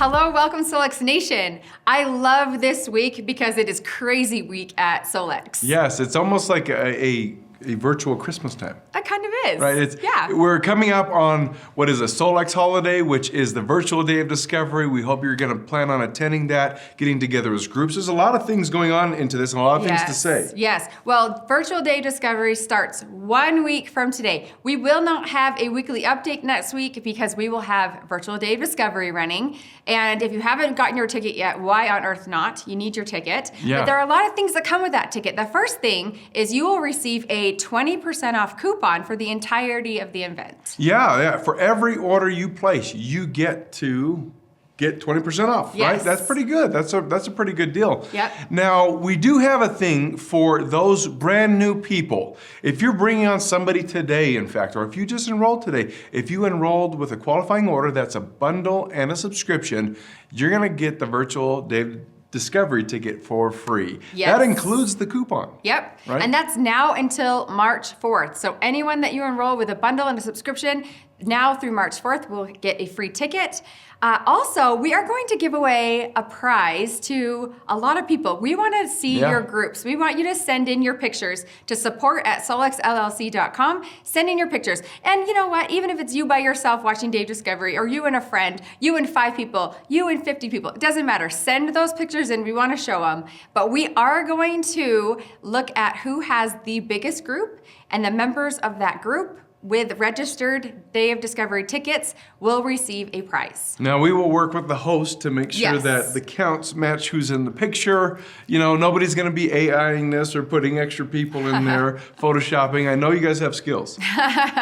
Hello, welcome Solex Nation. I love this week because it is crazy week at Solex. Yes, it's almost like a virtual Christmas time. It kind of is. Right, we're coming up on what is a Solex holiday, which is the virtual day of discovery. We hope you're gonna plan on attending that, getting together as groups. There's a lot of things going on into this and a lot of things to say. Yes, well, virtual day of discovery starts 1 week from today. We will not have a weekly update next week because we will have virtual day of discovery running. And if you haven't gotten your ticket yet, why on earth not? You need your ticket. Yeah. But there are a lot of things that come with that ticket. The first thing is you will receive a 20% off coupon for the entirety of the event. Yeah, for every order you place, you get to get 20% off, Yes. right? That's pretty good. That's a pretty good deal. Yep. Now, we do have a thing for those brand new people. If you're bringing on somebody today, in fact, or if you just enrolled today, if you enrolled with a qualifying order that's a bundle and a subscription, you're gonna get the virtual day of discovery ticket for free. Yes. That includes the coupon. Yep, Right? and that's now until March 4th. So anyone that you enroll with a bundle and a subscription, now through March 4th, will get a free ticket. Also, we are going to give away a prize to a lot of people. We want to see your groups. We want you to send in your pictures to support@solexllc.com. Send in your pictures. And you know what? Even if it's you by yourself watching Day of Discovery, or you and a friend, you and 5 people, you and 50 people, it doesn't matter. Send those pictures in. We want to show them. But we are going to look at who has the biggest group, and the members of that group with registered Day of Discovery tickets will receive a prize. Now we will work with the host to make sure Yes. that the counts match who's in the picture. You know, nobody's gonna be AIing this or putting extra people in there, photoshopping. I know you guys have skills.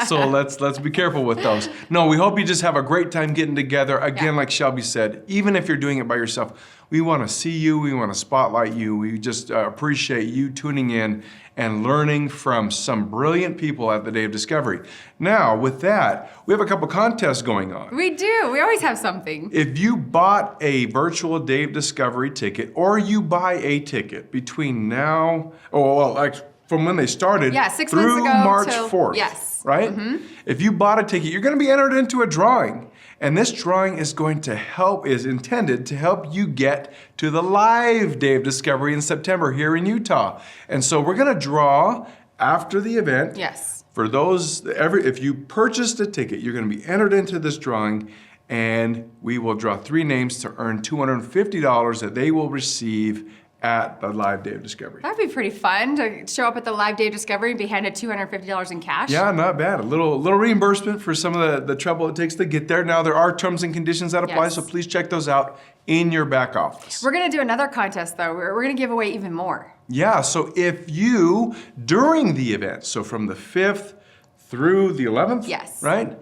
So let's be careful with those. No, we hope you just have a great time getting together. Again, like Shelby said, even if you're doing it by yourself, we wanna see you, we wanna spotlight you. We just appreciate you tuning in and learning from some brilliant people at the Day of Discovery. Now, with that, we have a couple contests going on. We do. We always have something. If you bought a virtual Day of Discovery ticket, or you buy a ticket between now, like from when they started, 6 through months ago March till- 4th, yes. right? If you bought a ticket, you're gonna be entered into a drawing. And this drawing is intended to help you get to the live Day of Discovery in September here in Utah. And so we're gonna draw after the event. Yes. For those, if you purchased a ticket, you're gonna be entered into this drawing, and we will draw 3 names to earn $250 that they will receive at the live Day of Discovery. That'd be pretty fun to show up at the live Day of Discovery and be handed $250 in cash. Yeah, not bad. A little reimbursement for some of the trouble it takes to get there. Now, there are terms and conditions that apply, Yes. so please check those out in your back office. We're gonna do another contest though. We're gonna give away even more. Yeah, so if you, during the event, so from the 5th through the 11th, Yes. right?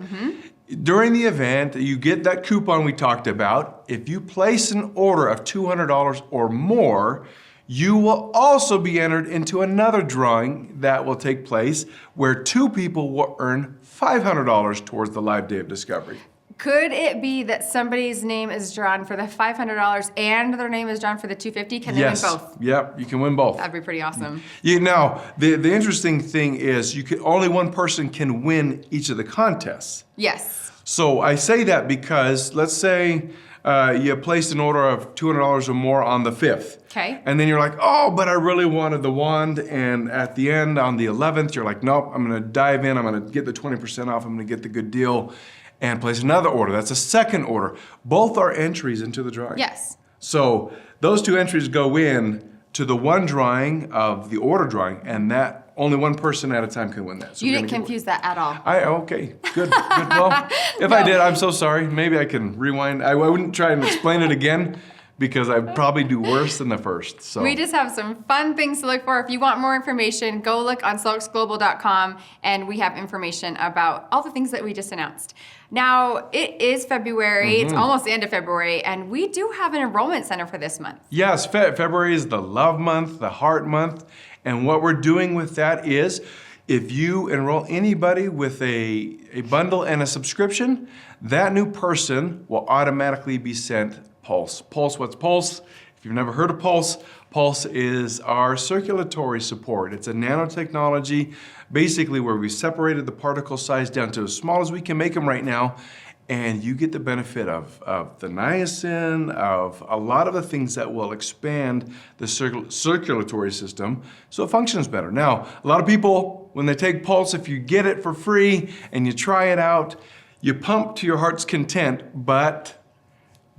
During the event, you get that coupon we talked about. If you place an order of $200 or more, you will also be entered into another drawing that will take place where 2 people will earn $500 towards the live Day of Discovery. Could it be that somebody's name is drawn for the $500 and their name is drawn for the $250? Can they win both? Yep, you can win both. That'd be pretty awesome. Now, the interesting thing is only one person can win each of the contests. Yes. So I say that because let's say you placed an order of $200 or more on the 5th. Okay. And then you're like, oh, but I really wanted the wand. And at the end, on the 11th, you're like, nope, I'm gonna dive in, I'm gonna get the 20% off, I'm gonna get the good deal, and place another order. That's a second order. Both are entries into the drawing. Yes. So those 2 entries go in to the one drawing of the order drawing, and that only one person at a time can win that. So You didn't confuse that at all. Okay, good. Well, if I did, I'm so sorry. Maybe I can rewind. I wouldn't try and explain it again because I'd probably do worse than the first. So We just have some fun things to look for. If you want more information, go look on solexglobal.com, and we have information about all the things that we just announced. Now, it is February, it's almost the end of February, and we do have an enrollment center for this month. yes, February is the love month, the heart month, and what we're doing with that is if you enroll anybody with a bundle and a subscription, that new person will automatically be sent Pulse. Pulse, what's Pulse? If you've never heard of Pulse, Pulse is our circulatory support. It's a nanotechnology, basically where we separated the particle size down to as small as we can make them right now, and you get the benefit of the niacin, of a lot of the things that will expand the circulatory system so it functions better. Now, a lot of people, when they take Pulse, if you get it for free and you try it out, you pump to your heart's content, but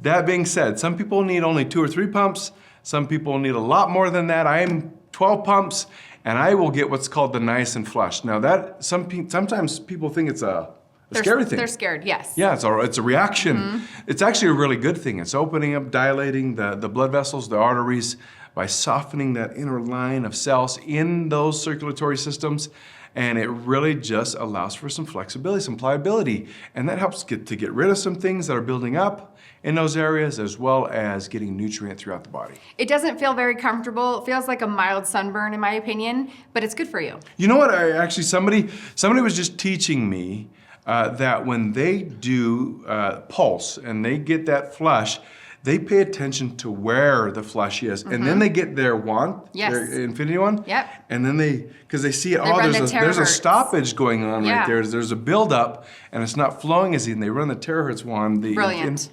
that being said, some people need only 2 or 3 pumps. Some people need a lot more than that. I am 12 pumps, and I will get what's called the niacin flush. Now that, sometimes people think it's a scary thing. They're scared, yes. Yeah, it's a reaction. It's actually a really good thing. It's opening up, dilating the blood vessels, the arteries, by softening that inner line of cells in those circulatory systems. And it really just allows for some flexibility, some pliability. And that helps to get rid of some things that are building up in those areas, as well as getting nutrient throughout the body. It doesn't feel very comfortable. It feels like a mild sunburn in my opinion, but it's good for you. You know what, somebody was just teaching me that when they do Pulse and they get that flush, they pay attention to where the flush is, and then they get their wand, their infinity wand, and then because they see, there's a stoppage going on right there. There's a buildup, and it's not flowing as easy, and they run the terahertz wand, the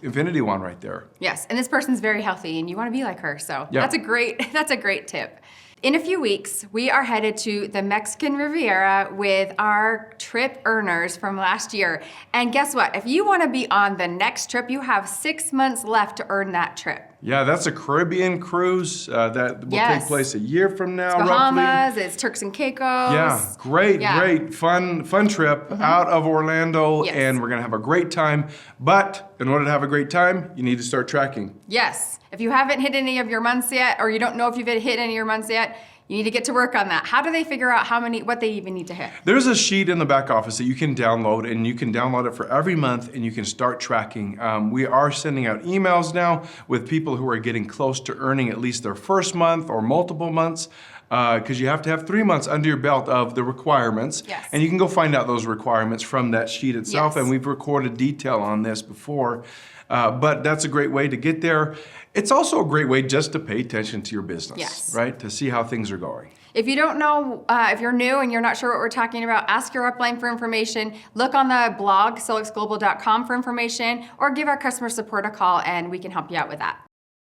infinity wand right there. Yes, and this person's very healthy, and you want to be like her, so that's a great tip. In a few weeks, we are headed to the Mexican Riviera with our trip earners from last year. And guess what? If you want to be on the next trip, you have 6 months left to earn that trip. Yeah, that's a Caribbean cruise that will take place a year from now, it's Bahamas, roughly. It's Turks and Caicos. Yeah, great, fun trip out of Orlando, and we're gonna have a great time. But in order to have a great time, you need to start tracking. Yes, if you haven't hit any of your months yet, or you don't know if you've hit any of your months yet, you need to get to work on that. How do they figure out what they even need to hit? There's a sheet in the back office that you can download, and you can download it for every month, and you can start tracking. We are sending out emails now with people who are getting close to earning at least their first month or multiple months, because you have to have 3 months under your belt of the requirements. Yes. And you can go find out those requirements from that sheet itself, and we've recorded detail on this before. But that's a great way to get there. It's also a great way just to pay attention to your business, right? To see how things are going. If you don't know, if you're new and you're not sure what we're talking about, ask your upline for information. Look on the blog, solixglobal.com for information, or give our customer support a call and we can help you out with that.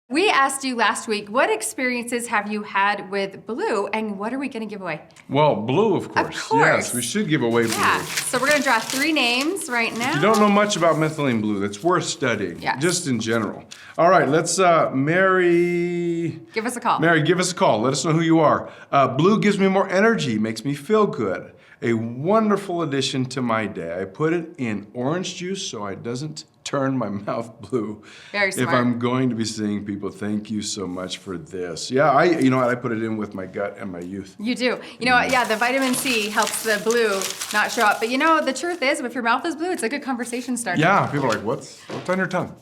We asked you last week, what experiences have you had with Blue, and what are we going to give away? Well, Blue, of course. Of course. Yes, we should give away Blue. Yeah. So we're going to draw 3 names right now. If you don't know much about methylene blue, that's worth studying, just in general. All right, let's, Mary. Give us a call. Mary, give us a call. Let us know who you are. Blue gives me more energy, makes me feel good. A wonderful addition to my day. I put it in orange juice so it doesn't turn my mouth blue. Very smart. If I'm going to be seeing people, thank you so much for this. Yeah, you know what? I put it in with my gut and my youth. You do. You know what? Yeah, the vitamin C helps the blue not show up. But you know, the truth is, if your mouth is blue, it's a good conversation starter. Yeah, people are like, what's on your tongue?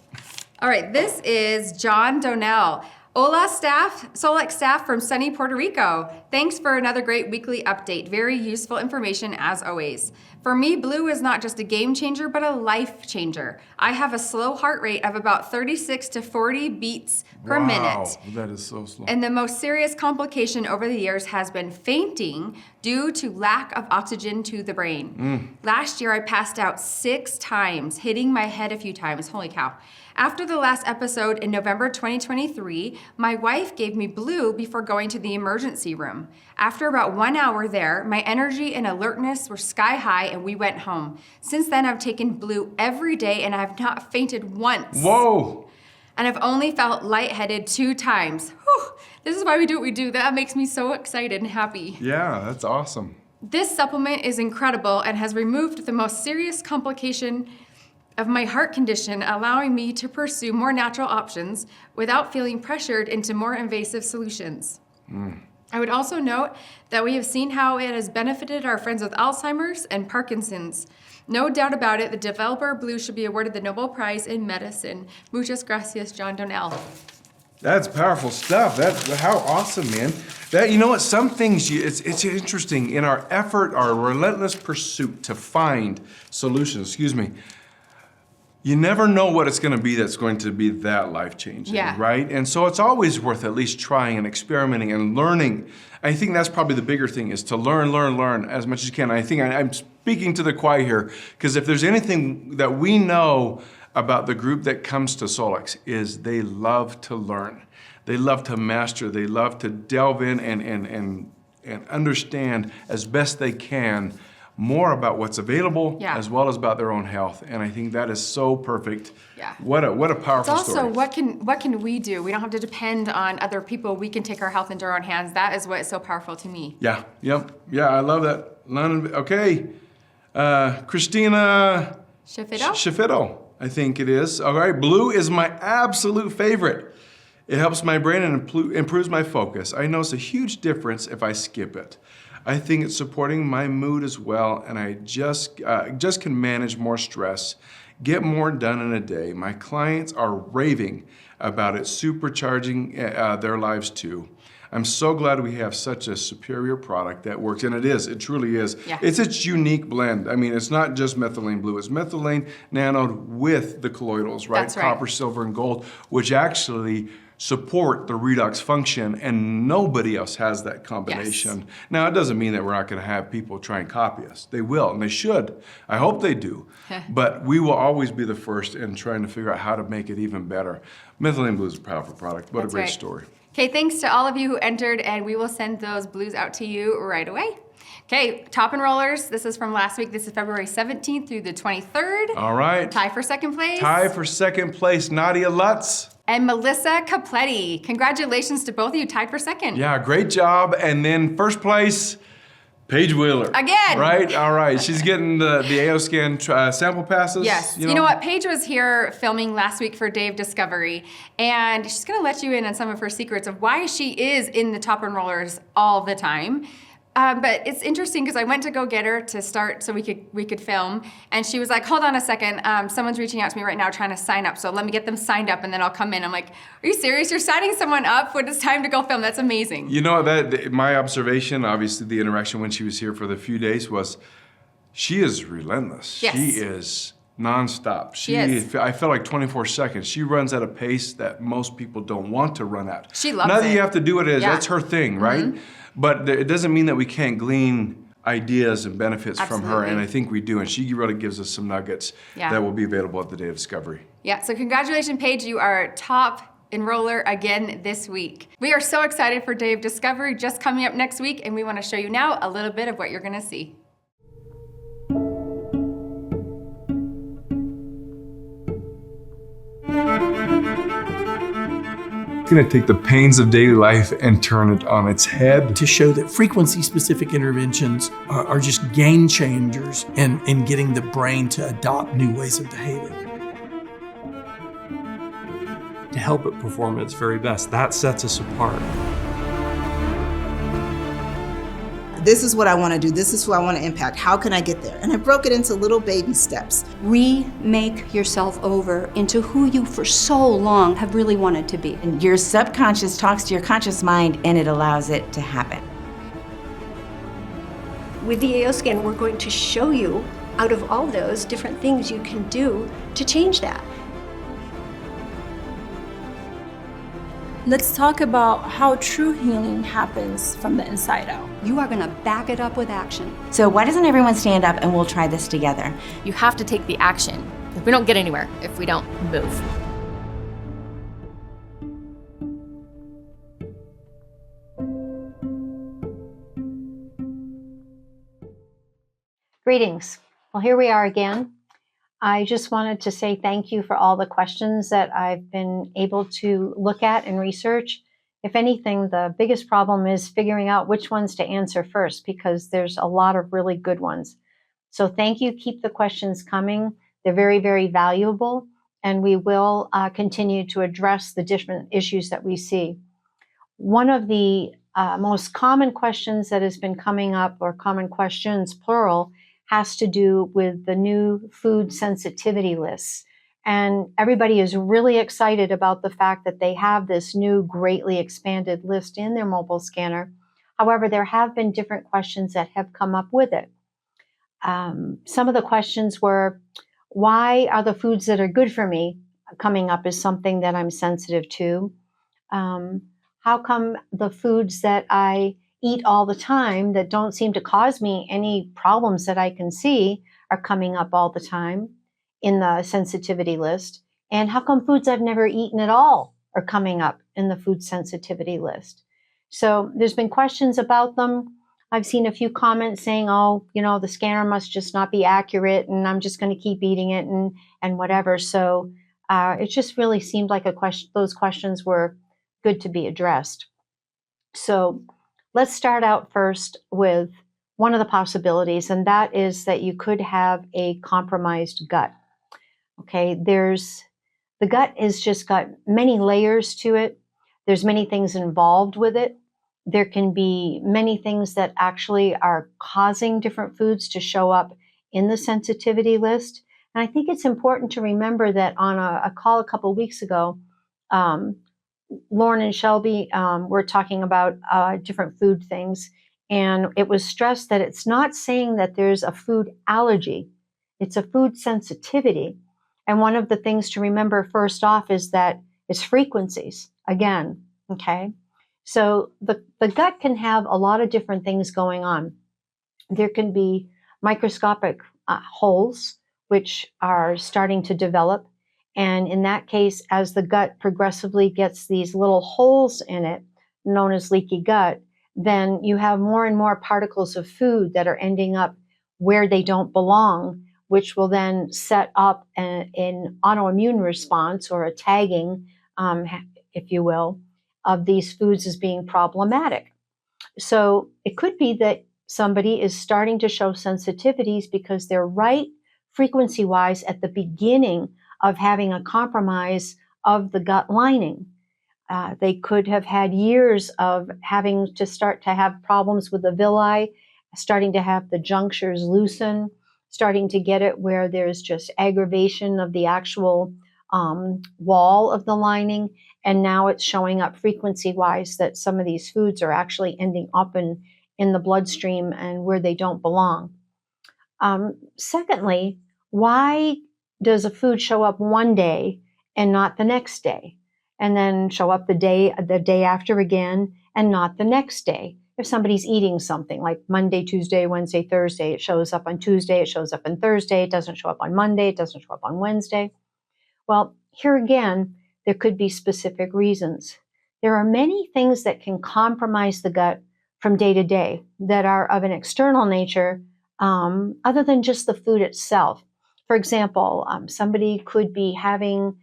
All right, this is John Donnell. Hola staff, Solex staff from sunny Puerto Rico. Thanks for another great weekly update. Very useful information as always. For me, Blue is not just a game changer, but a life changer. I have a slow heart rate of about 36 to 40 beats per minute. Wow, that is so slow. And the most serious complication over the years has been fainting due to lack of oxygen to the brain. Last year, I passed out 6 times, hitting my head a few times. Holy cow. After the last episode in November 2023, my wife gave me Blue before going to the emergency room. After about 1 hour there, my energy and alertness were sky high and we went home. Since then, I've taken Blue every day and I've not fainted once. Whoa! And I've only felt lightheaded 2 times. Whew. This is why we do what we do. That makes me so excited and happy. Yeah, that's awesome. This supplement is incredible and has removed the most serious complication of my heart condition, allowing me to pursue more natural options without feeling pressured into more invasive solutions. I would also note that we have seen how it has benefited our friends with Alzheimer's and Parkinson's. No doubt about it, the developer Blue should be awarded the Nobel Prize in Medicine. Muchas gracias, John Donnell. That's powerful stuff. How awesome, man. You know what? Some things, it's interesting. In our effort, our relentless pursuit to find solutions, you never know what it's going to be that's going to be that life-changing, right? And so it's always worth at least trying and experimenting and learning. I think that's probably the bigger thing, is to learn as much as you can. I think I'm speaking to the choir here, because if there's anything that we know about the group that comes to Solex is they love to learn. They love to master. They love to delve in and understand as best they can more about what's available as well as about their own health. And I think that is so perfect. Yeah. What a powerful it's also, story. what can we do? We don't have to depend on other people. We can take our health into our own hands. That is what is so powerful to me. Yeah, yep. Yeah, I love that. Okay. Christina Shafito, I think it is. All right, blue is my absolute favorite. It helps my brain and improves my focus. I notice a huge difference if I skip it. I think it's supporting my mood as well, and I just can manage more stress, get more done in a day. My clients are raving about it, supercharging their lives too. I'm so glad we have such a superior product that works, and it truly is. Yeah. It's its unique blend. I mean, it's not just methylene blue, it's methylene nanoed with the colloidals, right? That's right. Copper, silver, and gold, which actually support the redox function, and nobody else has that combination. Yes. Now, it doesn't mean that we're not gonna have people try and copy us. They will, and they should. I hope they do. But we will always be the first in trying to figure out how to make it even better. Methylene blue is a powerful product. What a great story. Okay, thanks to all of you who entered, and we will send those blues out to you right away. Okay, top enrollers. This is from last week. This is February 17th through the 23rd. All right. Tie for second place. Tie for second place, Nadia Lutz. And Melissa Capletti. Congratulations to both of you, tied for second. Yeah, great job. And then first place, Paige Wheeler. Again. Right? All right. She's getting the AOScan sample passes. Yes. You know what? Paige was here filming last week for Day of Discovery, and she's going to let you in on some of her secrets of why she is in the top enrollers all the time. But it's interesting because I went to go get her to start so we could film, and she was like, hold on a second, someone's reaching out to me right now trying to sign up, so let me get them signed up and then I'll come in. I'm like, are you serious? You're signing someone up when it's time to go film? That's amazing. You know, my observation, obviously the interaction when she was here for the few days was, she is relentless. Yes. She is nonstop. She is. I felt like 24 seconds. She runs at a pace that most people don't want to run at. She loves Not that it. you have to do it as, Yeah. that's her thing, right? But it doesn't mean that we can't glean ideas and benefits from her, and I think we do, and she really gives us some nuggets that will be available at the Day of Discovery. Yeah, so congratulations, Paige. You are top enroller again this week. We are so excited for Day of Discovery just coming up next week, and we want to show you now a little bit of what you're going to see. Going to take the pains of daily life and turn it on its head. To show that frequency-specific interventions are just game changers in getting the brain to adopt new ways of behaving. To help it perform at its very best. That sets us apart. This is what I want to do. This is who I want to impact. How can I get there? And I broke it into little baby steps. Remake yourself over into who you for so long have really wanted to be. And your subconscious talks to your conscious mind and it allows it to happen. With the AOScan, we're going to show you, out of all those, different things you can do to change that. Let's talk about how true healing happens from the inside out. You are going to back it up with action. So why doesn't everyone stand up and we'll try this together? You have to take the action. We don't get anywhere if we don't move. Greetings. Well, here we are again. I just wanted to say thank you for all the questions that I've been able to look at and research. If anything, the biggest problem is figuring out which ones to answer first, because there's a lot of really good ones. So thank you. Keep the questions coming. They're very, very valuable, and we will continue to address the different issues that we see. One of the most common questions that has been coming up, or common questions, plural, has to do with the new food sensitivity lists. And everybody is really excited about the fact that they have this new greatly expanded list in their mobile scanner. However, there have been different questions that have come up with it. Some of the questions were, why are the foods that are good for me coming up as something that I'm sensitive to? How come the foods that I eat all the time that don't seem to cause me any problems that I can see are coming up all the time in the sensitivity list? And how come foods I've never eaten at all are coming up in the food sensitivity list? So there's been questions about them. I've seen a few comments saying, oh, the scanner must just not be accurate and I'm just going to keep eating it and whatever. So it just really seemed like those questions were good to be addressed. So let's start out first with one of the possibilities, and that is that you could have a compromised gut. Okay, the gut has just got many layers to it. There's many things involved with it. There can be many things that actually are causing different foods to show up in the sensitivity list. And I think it's important to remember that on a call a couple of weeks ago, Lauren and Shelby were talking about different food things. And it was stressed that it's not saying that there's a food allergy. It's a food sensitivity. And one of the things to remember first off is that it's frequencies again, okay? So the gut can have a lot of different things going on. There can be microscopic holes, which are starting to develop. And in that case, as the gut progressively gets these little holes in it, known as leaky gut, then you have more and more particles of food that are ending up where they don't belong, which will then set up an autoimmune response or a tagging, if you will, of these foods as being problematic. So it could be that somebody is starting to show sensitivities because they're right frequency-wise at the beginning of having a compromise of the gut lining. They could have had years of having to start to have problems with the villi, starting to have the junctures loosen, starting to get it where there's just aggravation of the actual wall of the lining. And now it's showing up frequency-wise that some of these foods are actually ending up in the bloodstream and where they don't belong. Secondly, why does a food show up one day and not the next day? And then show up the day after again and not the next day? If somebody's eating something like Monday, Tuesday, Wednesday, Thursday, it shows up on Tuesday, it shows up on Thursday, it doesn't show up on Monday, it doesn't show up on Wednesday. Well, here again, there could be specific reasons. There are many things that can compromise the gut from day to day that are of an external nature other than just the food itself. For example, somebody could be having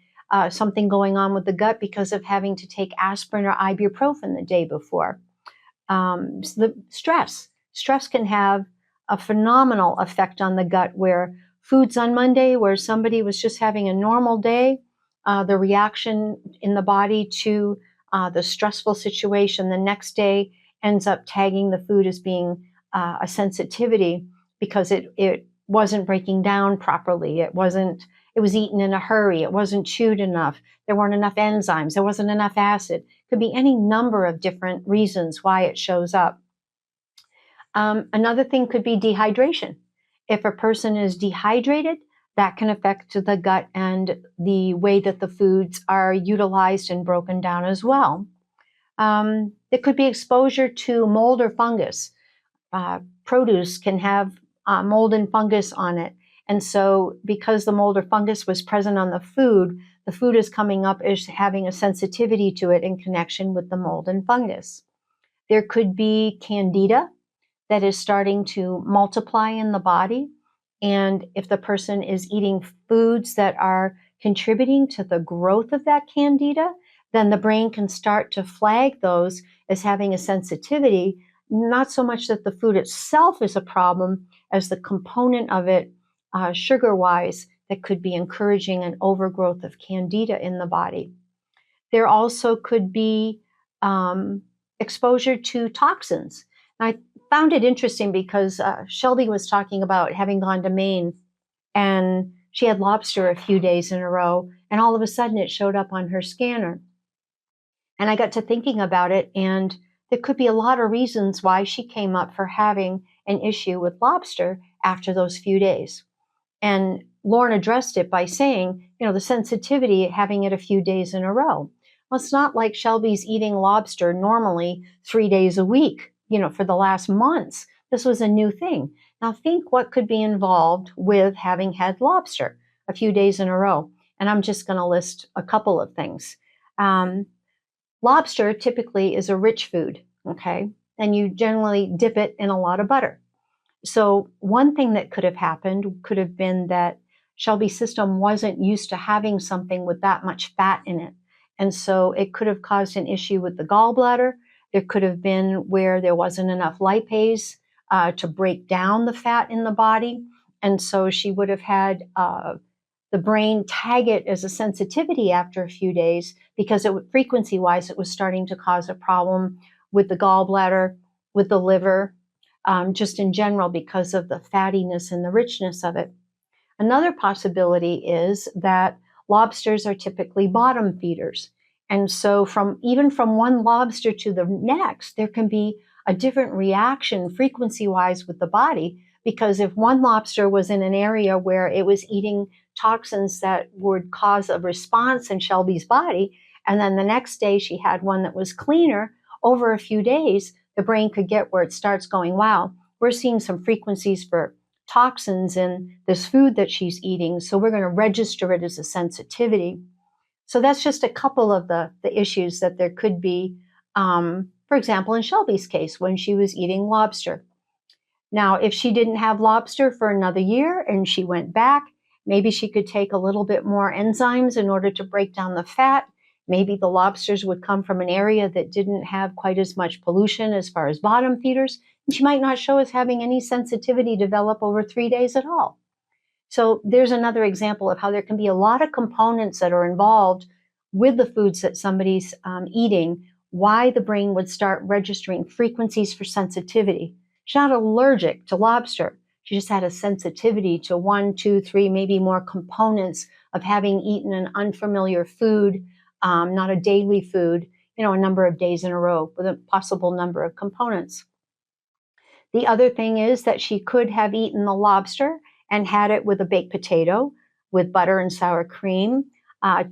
something going on with the gut because of having to take aspirin or ibuprofen the day before. The stress can have a phenomenal effect on the gut, where foods on Monday, where somebody was just having a normal day, the reaction in the body to the stressful situation the next day ends up tagging the food as being a sensitivity because it wasn't breaking down properly. It was eaten in a hurry. It wasn't chewed enough. There weren't enough enzymes. There wasn't enough acid. Could be any number of different reasons why it shows up. Another thing could be dehydration. If a person is dehydrated, that can affect the gut and the way that the foods are utilized and broken down as well. There could be exposure to mold or fungus. Produce can have mold and fungus on it. And so because the mold or fungus was present on the food is coming up as having a sensitivity to it in connection with the mold and fungus. There could be candida that is starting to multiply in the body. And if the person is eating foods that are contributing to the growth of that candida, then the brain can start to flag those as having a sensitivity, not so much that the food itself is a problem as the component of it, sugar-wise, that could be encouraging an overgrowth of candida in the body. There also could be exposure to toxins. I found it interesting because Shelby was talking about having gone to Maine and she had lobster a few days in a row, and all of a sudden it showed up on her scanner. And I got to thinking about it, and there could be a lot of reasons why she came up for having an issue with lobster after those few days. And Lauren addressed it by saying, the sensitivity, having it a few days in a row. Well, it's not like Shelby's eating lobster normally 3 days a week. for the last months. This was a new thing. Now think what could be involved with having had lobster a few days in a row. And I'm just going to list a couple of things. Lobster typically is a rich food, okay? And you generally dip it in a lot of butter. So one thing that could have happened could have been that Shelby's system wasn't used to having something with that much fat in it. And so it could have caused an issue with the gallbladder. There could have been where there wasn't enough lipase to break down the fat in the body. And so she would have had the brain tag it as a sensitivity after a few days because frequency-wise, it was starting to cause a problem with the gallbladder, with the liver, just in general because of the fattiness and the richness of it. Another possibility is that lobsters are typically bottom feeders. And so even from one lobster to the next, there can be a different reaction frequency-wise with the body, because if one lobster was in an area where it was eating toxins that would cause a response in Shelby's body, and then the next day she had one that was cleaner, over a few days, the brain could get where it starts going, wow, we're seeing some frequencies for toxins in this food that she's eating, so we're going to register it as a sensitivity. So that's just a couple of the issues that there could be, for example, in Shelby's case, when she was eating lobster. Now, if she didn't have lobster for another year and she went back, maybe she could take a little bit more enzymes in order to break down the fat. Maybe the lobsters would come from an area that didn't have quite as much pollution as far as bottom feeders. And she might not show as having any sensitivity develop over 3 days at all. So there's another example of how there can be a lot of components that are involved with the foods that somebody's eating, why the brain would start registering frequencies for sensitivity. She's not allergic to lobster. She just had a sensitivity to 1, 2, 3, maybe more components of having eaten an unfamiliar food, not a daily food, a number of days in a row with a possible number of components. The other thing is that she could have eaten the lobster and had it with a baked potato with butter and sour cream.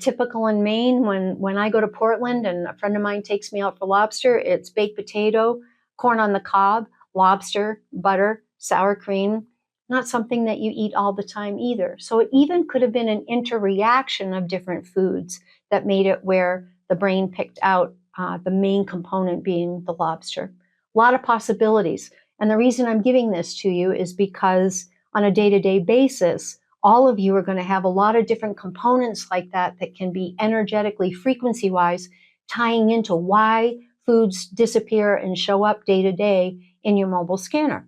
Typical in Maine, when I go to Portland and a friend of mine takes me out for lobster, it's baked potato, corn on the cob, lobster, butter, sour cream. Not something that you eat all the time either. So it even could have been an interreaction of different foods that made it where the brain picked out the main component being the lobster. A lot of possibilities. And the reason I'm giving this to you is because on a day-to-day basis, all of you are going to have a lot of different components like that can be energetically, frequency-wise, tying into why foods disappear and show up day-to-day in your mobile scanner.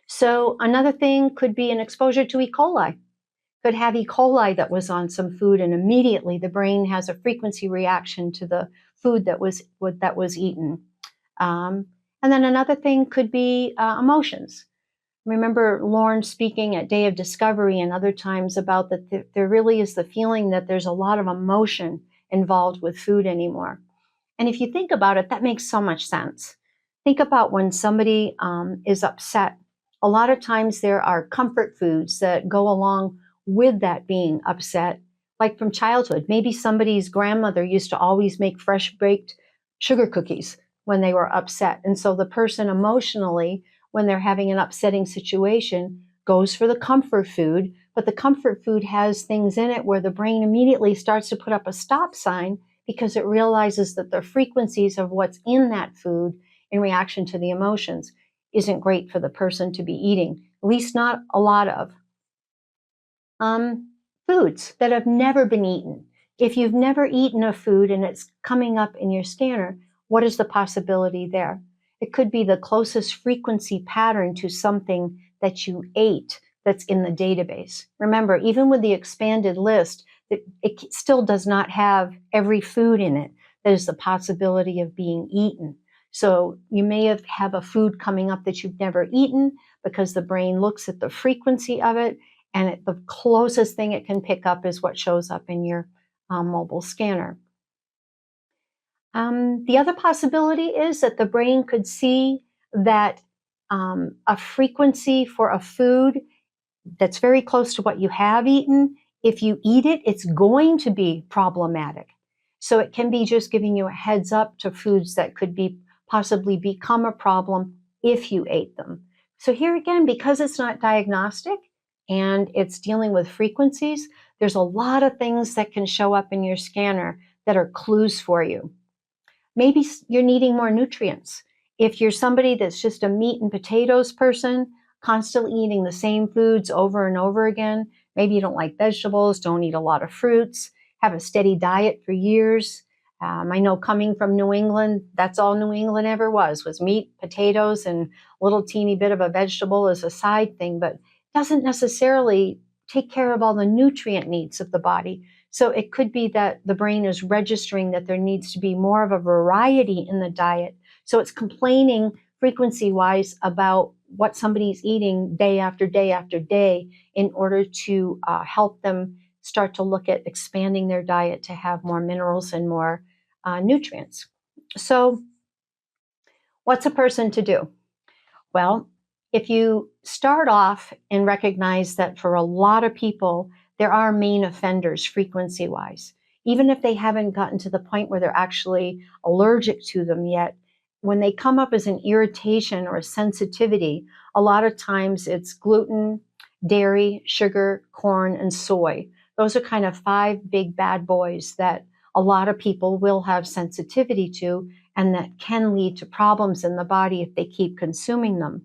So another thing could be an exposure to E. coli. Could have E. coli that was on some food, and immediately the brain has a frequency reaction to the food that was eaten. And then another thing could be emotions. Remember Lauren speaking at Day of Discovery and other times about that there really is the feeling that there's a lot of emotion involved with food anymore. And if you think about it, that makes so much sense. Think about when somebody is upset. A lot of times there are comfort foods that go along with that being upset, like from childhood. Maybe somebody's grandmother used to always make fresh baked sugar cookies when they were upset. And so the person emotionally, when they're having an upsetting situation, goes for the comfort food, but the comfort food has things in it where the brain immediately starts to put up a stop sign because it realizes that the frequencies of what's in that food in reaction to the emotions isn't great for the person to be eating, at least not a lot of. Foods that have never been eaten. If you've never eaten a food and it's coming up in your scanner, what is the possibility there? It could be the closest frequency pattern to something that you ate that's in the database. Remember, even with the expanded list, it still does not have every food in it that is the possibility of being eaten. So you may have a food coming up that you've never eaten because the brain looks at the frequency of it, and the closest thing it can pick up is what shows up in your mobile scanner. The other possibility is that the brain could see that a frequency for a food that's very close to what you have eaten, if you eat it, it's going to be problematic. So it can be just giving you a heads up to foods that could be possibly become a problem if you ate them. So here again, because it's not diagnostic and it's dealing with frequencies, there's a lot of things that can show up in your scanner that are clues for you. Maybe you're needing more nutrients. If you're somebody that's just a meat and potatoes person, constantly eating the same foods over and over again, maybe you don't like vegetables, don't eat a lot of fruits, have a steady diet for years. I know coming from New England, that's all New England ever was meat, potatoes, and a little teeny bit of a vegetable as a side thing, but doesn't necessarily take care of all the nutrient needs of the body. So it could be that the brain is registering that there needs to be more of a variety in the diet. So it's complaining frequency-wise about what somebody's eating day after day after day in order to help them start to look at expanding their diet to have more minerals and more nutrients. So what's a person to do? Well, if you start off and recognize that for a lot of people, there are main offenders frequency-wise. Even if they haven't gotten to the point where they're actually allergic to them yet, when they come up as an irritation or a sensitivity, a lot of times it's gluten, dairy, sugar, corn, and soy. Those are kind of 5 big bad boys that a lot of people will have sensitivity to and that can lead to problems in the body if they keep consuming them.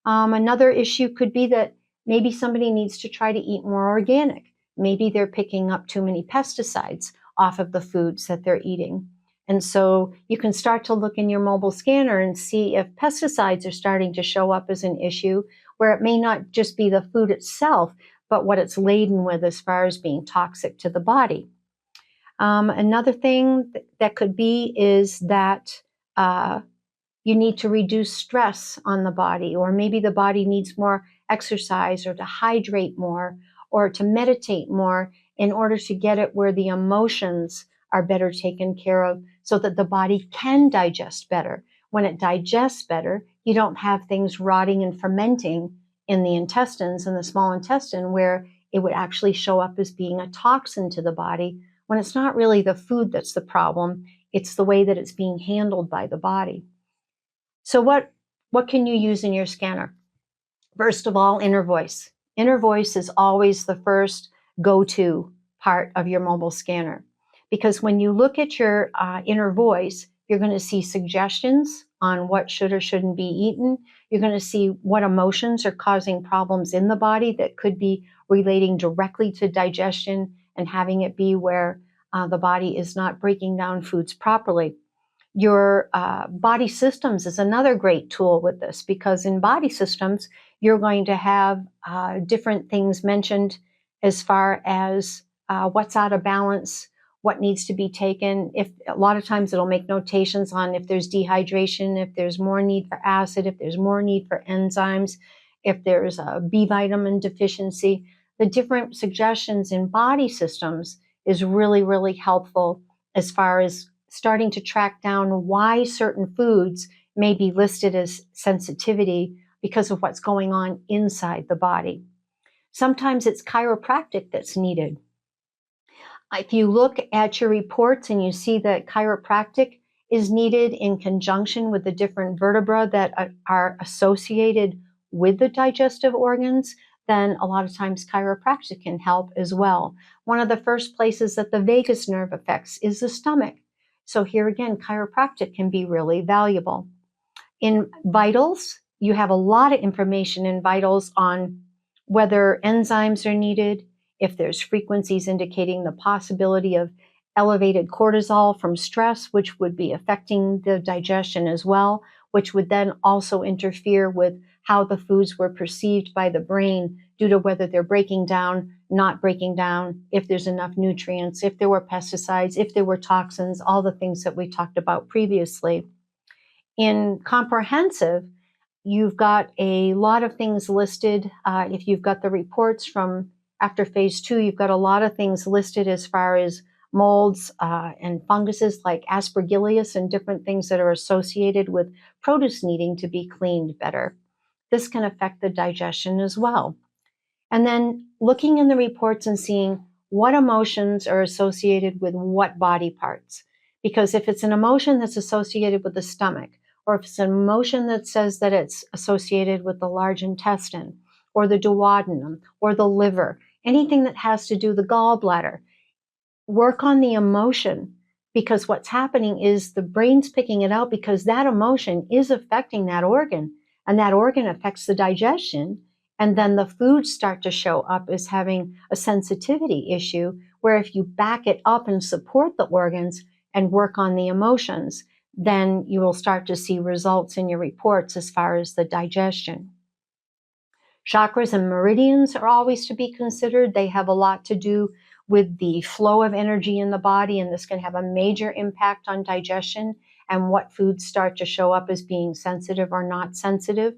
Another issue could be that maybe somebody needs to try to eat more organic. Maybe they're picking up too many pesticides off of the foods that they're eating. And so you can start to look in your mobile scanner and see if pesticides are starting to show up as an issue, where it may not just be the food itself, but what it's laden with as far as being toxic to the body. Another thing that could be is that you need to reduce stress on the body, or maybe the body needs more exercise or to hydrate more or to meditate more in order to get it where the emotions are better taken care of so that the body can digest better. When it digests better, you don't have things rotting and fermenting in the intestines, in the small intestine, where it would actually show up as being a toxin to the body when it's not really the food that's the problem, it's the way that it's being handled by the body. So what can you use in your scanner? First of all, inner voice. Inner voice is always the first go-to part of your mobile scanner, because when you look at your inner voice, you're going to see suggestions on what should or shouldn't be eaten. You're going to see what emotions are causing problems in the body that could be relating directly to digestion and having it be where the body is not breaking down foods properly. Your body systems is another great tool with this, because in body systems, you're going to have different things mentioned as far as what's out of balance, what needs to be taken. If a lot of times it'll make notations on if there's dehydration, if there's more need for acid, if there's more need for enzymes, if there's a B vitamin deficiency. The different suggestions in body systems is really, really helpful as far as starting to track down why certain foods may be listed as sensitivity because of what's going on inside the body. Sometimes it's chiropractic that's needed. If you look at your reports and you see that chiropractic is needed in conjunction with the different vertebrae that are associated with the digestive organs, then a lot of times chiropractic can help as well. One of the first places that the vagus nerve affects is the stomach. So here again, chiropractic can be really valuable. In vitals, you have a lot of information in vitals on whether enzymes are needed, if there's frequencies indicating the possibility of elevated cortisol from stress, which would be affecting the digestion as well, which would then also interfere with how the foods were perceived by the brain due to whether they're breaking down, not breaking down, if there's enough nutrients, if there were pesticides, if there were toxins, all the things that we talked about previously. In comprehensive, you've got a lot of things listed. If you've got the reports from after phase 2, you've got a lot of things listed as far as molds and funguses like aspergillus and different things that are associated with produce needing to be cleaned better. This can affect the digestion as well. And then looking in the reports and seeing what emotions are associated with what body parts. Because if it's an emotion that's associated with the stomach, or if it's an emotion that says that it's associated with the large intestine, or the duodenum, or the liver, anything that has to do with the gallbladder, work on the emotion, because what's happening is the brain's picking it out because that emotion is affecting that organ, and that organ affects the digestion, and then the foods start to show up as having a sensitivity issue, where if you back it up and support the organs and work on the emotions, then you will start to see results in your reports as far as the digestion. Chakras and meridians are always to be considered. They have a lot to do with the flow of energy in the body, and this can have a major impact on digestion and what foods start to show up as being sensitive or not sensitive.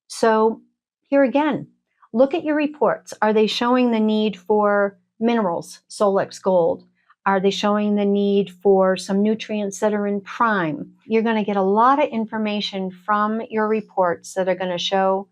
So here again, look at your reports. Are they showing the need for minerals, Solex Gold? Are they showing the need for some nutrients that are in prime? You're going to get a lot of information from your reports that are going to show,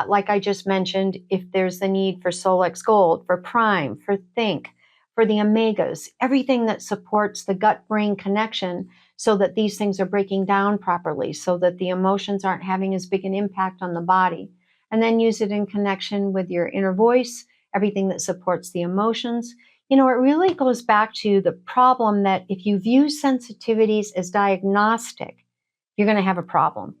like I just mentioned, if there's the need for Solex Gold, for prime, for think, for the omegas, everything that supports the gut-brain connection so that these things are breaking down properly, so that the emotions aren't having as big an impact on the body. And then use it in connection with your inner voice, everything that supports the emotions. You know, it really goes back to the problem that if you view sensitivities as diagnostic, you're going to have a problem.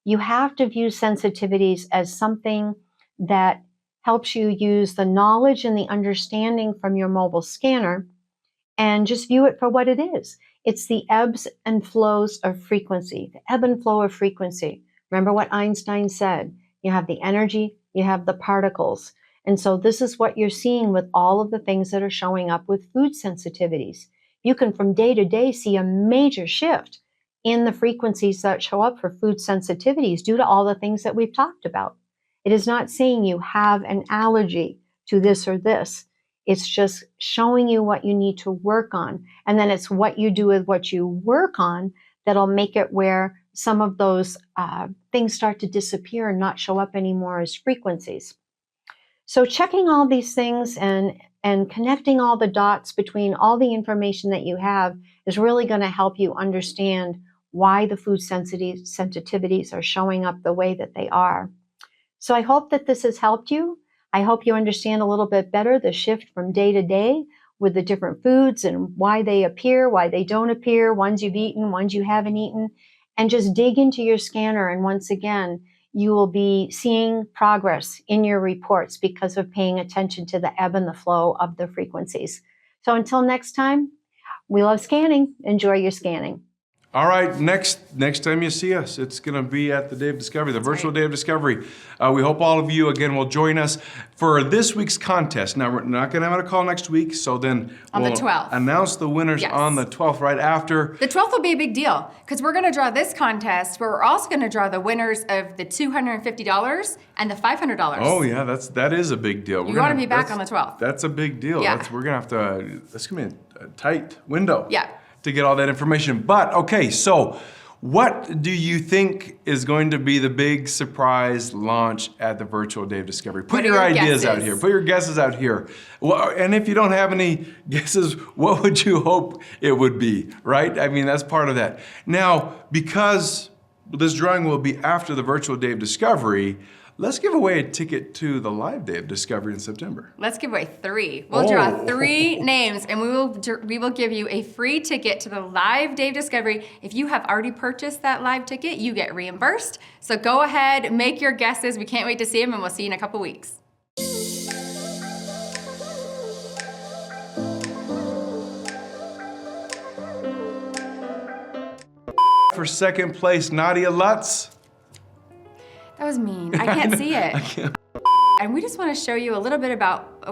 You have to view sensitivities as something that helps you use the knowledge and the understanding from your mobile scanner and just view it for what it is. It's the ebbs and flows of frequency, the ebb and flow of frequency. Remember what Einstein said, you have the energy, you have the particles. And so this is what you're seeing with all of the things that are showing up with food sensitivities. You can from day to day see a major shift in the frequencies that show up for food sensitivities due to all the things that we've talked about. It is not saying you have an allergy to this or this. It's just showing you what you need to work on. And then it's what you do with what you work on that'll make it where some of those things start to disappear and not show up anymore as frequencies. So checking all these things and connecting all the dots between all the information that you have is really going to help you understand why the food sensitivities are showing up the way that they are. So I hope that this has helped you. I hope you understand a little bit better the shift from day to day with the different foods and why they appear, why they don't appear, ones you've eaten, ones you haven't eaten, and just dig into your scanner. And once again, you will be seeing progress in your reports because of paying attention to the ebb and the flow of the frequencies. So until next time, we love scanning. Enjoy your scanning. All right, next time you see us, it's going to be at the Day of Discovery, the virtual Day of Discovery. We hope all of you, again, will join us for this week's contest. Now, we're not going to have a call next week, so then on we'll the 12th. Announce the winners on the 12th, right after. The 12th will be a big deal, because we're going to draw this contest, but we're also going to draw the winners of the $250 and the $500. Oh, yeah, that is a big deal. You want to be back on the 12th. That's a big deal. Yeah. We're going to have to, that's going to be a tight window. Yeah. To get all that information. But okay, so what do you think is going to be the big surprise launch at the virtual Day of Discovery? Put your ideas out here. Put your guesses out here. Well, and if you don't have any guesses, what would you hope it would be, right? I mean, that's part of that. Now, because this drawing will be after the virtual Day of Discovery, let's give away a ticket to the live Day of Discovery in September. Let's give away 3. We'll draw 3 names, and we will give you a free ticket to the live Day of Discovery. If you have already purchased that live ticket, you get reimbursed. So go ahead, make your guesses. We can't wait to see them, and we'll see you in a couple weeks. For second place, Nadia Lutz. That was mean. I can't see it. I can't. And we just want to show you a little bit about,